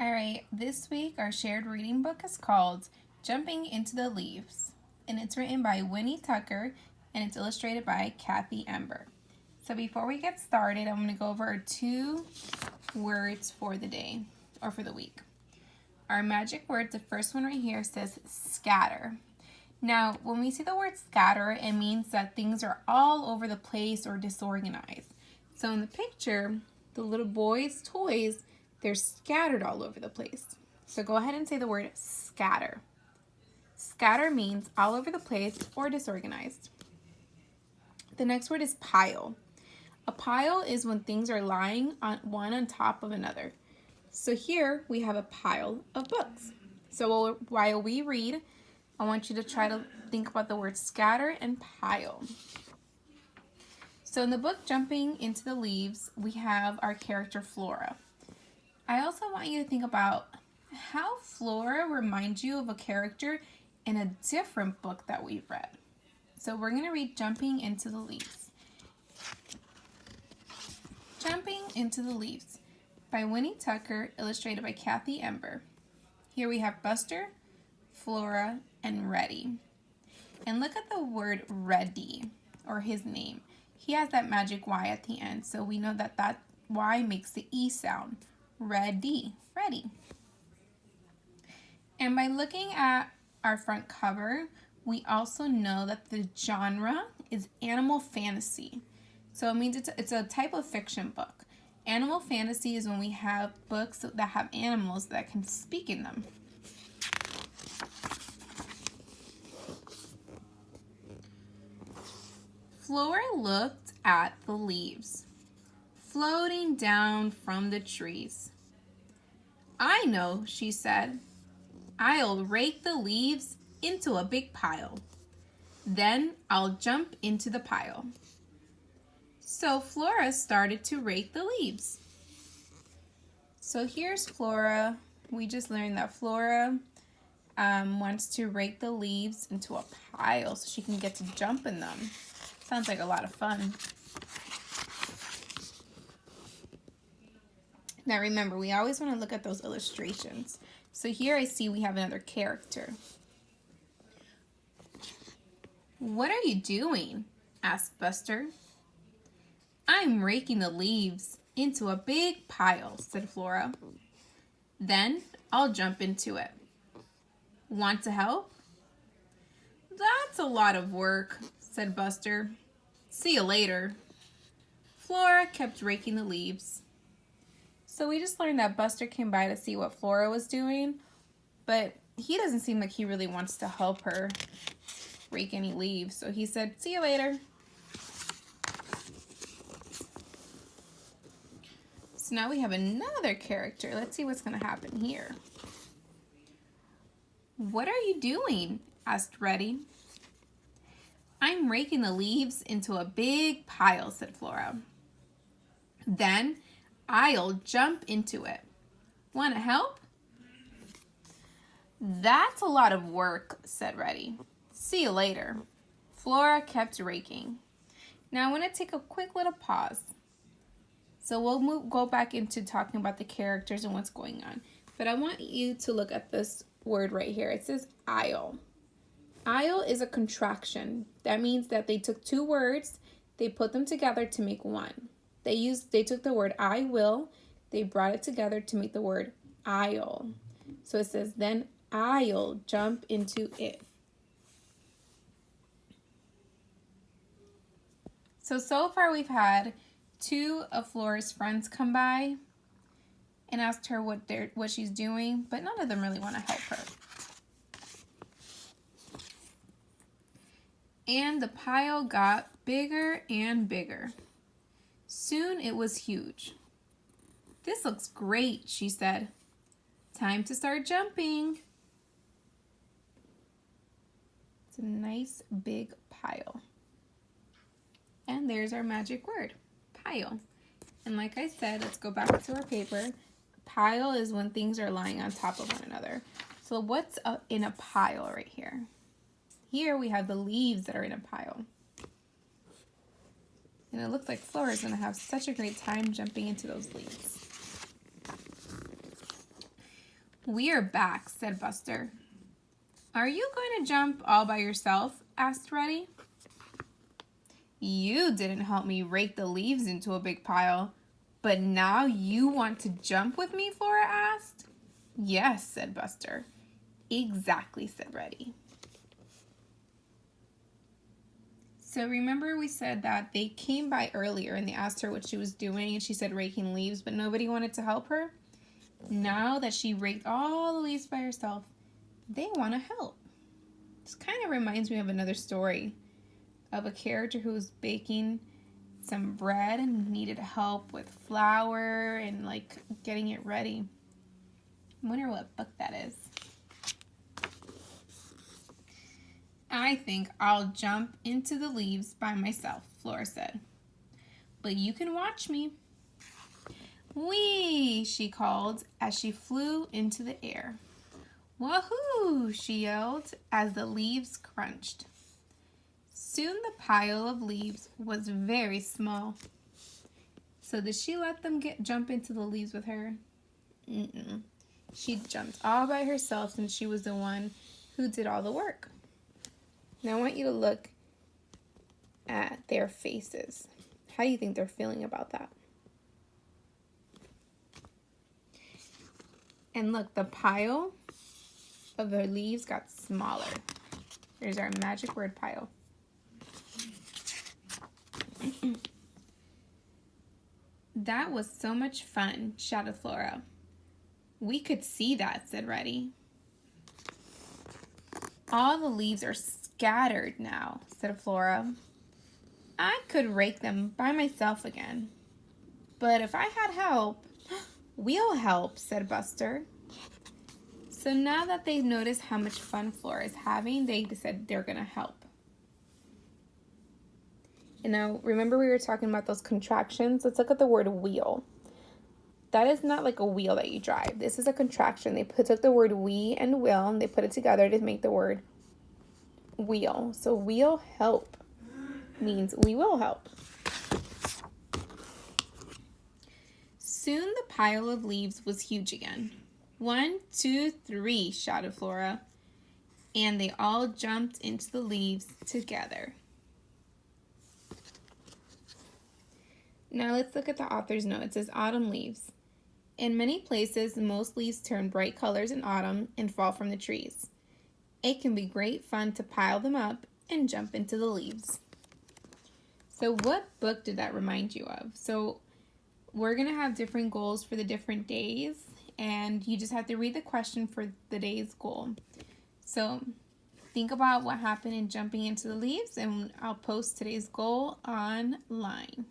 All right, this week our shared reading book is called Jumping into the Leaves, and it's written by Winnie Tucker and it's illustrated by Kathy Ember. So before we get started, I'm going to go over our 2 words for the day or for the week. Our magic word, the first one right here, says scatter. Now, when we see the word scatter, it means that things are all over the place or disorganized. So in the picture, the little boy's toys, they're scattered all over the place. So go ahead and say the word scatter. Scatter means all over the place or disorganized. The next word is pile. A pile is when things are lying on one on top of another. So here we have a pile of books. So while we read, I want you to try to think about the word scatter and pile. So in the book Jumping into the Leaves, we have our character Flora. I also want you to think about how Flora reminds you of a character in a different book that we've read. So we're going to read Jumping into the Leaves. Jumping into the Leaves by Winnie Tucker, illustrated by Kathy Ember. Here we have Buster, Flora, and Reddy. And look at the word Reddy, or his name. He has that magic Y at the end, so we know that that Y makes the E sound. Reddy, Reddy. And by looking at our front cover, we also know that the genre is animal fantasy. So it means it's a type of fiction book. Animal fantasy is when we have books that have animals that can speak in them. Flora looked at the leaves floating down from the trees. I know, she said. I'll rake the leaves into a big pile. Then I'll jump into the pile. So Flora started to rake the leaves. So here's Flora. We just learned that Flora wants to rake the leaves into a pile so she can get to jump in them. Sounds like a lot of fun. Now remember, we always want to look at those illustrations. So here I see we have another character. What are you doing? Asked Buster. I'm raking the leaves into a big pile, said Flora. Then I'll jump into it. Want to help? That's a lot of work, said Buster. See you later. Flora kept raking the leaves. So we just learned that Buster came by to see what Flora was doing, but he doesn't seem like he really wants to help her rake any leaves. So he said, see you later. So now we have another character. Let's see what's going to happen here. What are you doing? Asked Reddy. I'm raking the leaves into a big pile, said Flora. Then I'll jump into it. Want to help? That's a lot of work, said Reddy. See you later. Flora kept raking. Now I want to take a quick little pause. So we'll go back into talking about the characters and what's going on. But I want you to look at this word right here. It says I'll. I'll is a contraction. That means that they took 2 words, they put them together to make one. They took the word I will, they brought it together to make the word I'll. So it says, then I'll jump into it. So far we've had 2 of Flora's friends come by and asked her what she's doing, but none of them really want to help her. And the pile got bigger and bigger. Soon it was huge. This looks great, she said. Time to start jumping. It's a nice big pile. And there's our magic word, pile. And like I said, let's go back to our paper. Pile is when things are lying on top of one another. So what's in a pile right here? Here we have the leaves that are in a pile. And it looks like Flora is going to have such a great time jumping into those leaves. We are back, said Buster. Are you going to jump all by yourself? Asked Reddy. You didn't help me rake the leaves into a big pile, but now you want to jump with me? Flora asked. Yes, said Buster. Exactly, said Reddy. So remember we said that they came by earlier and they asked her what she was doing and she said raking leaves, but nobody wanted to help her? Now that she raked all the leaves by herself, they want to help. This kind of reminds me of another story of a character who was baking some bread and needed help with flour and like getting it ready. I wonder what book that is. I think I'll jump into the leaves by myself, Flora said. But you can watch me. Whee! She called as she flew into the air. Wahoo! She yelled as the leaves crunched. Soon the pile of leaves was very small. So did she let them jump into the leaves with her? Mm-mm. She jumped all by herself since she was the one who did all the work. Now I want you to look at their faces. How do you think they're feeling about that? And look, the pile of the leaves got smaller. There's our magic word, pile. That was so much fun, shouted Flora. We could see that, said Reddy. All the leaves are scattered now, said Flora. I could rake them by myself again. But if I had help, we'll help, said Buster. So now that they've noticed how much fun Flora is having, they said they're going to help. And now, remember we were talking about those contractions? Let's look at the word wheel. That is not like a wheel that you drive. This is a contraction. They took the word we and will and they put it together to make the word wheel. So we'll help means we will help. Soon the pile of leaves was huge again. 1, 2, 3, shouted Flora. And they all jumped into the leaves together. Now let's look at the author's note. It says autumn leaves. In many places, most leaves turn bright colors in autumn and fall from the trees. It can be great fun to pile them up and jump into the leaves. So what book did that remind you of? So we're going to have different goals for the different days, and you just have to read the question for the day's goal. So think about what happened in jumping into the leaves, and I'll post today's goal online.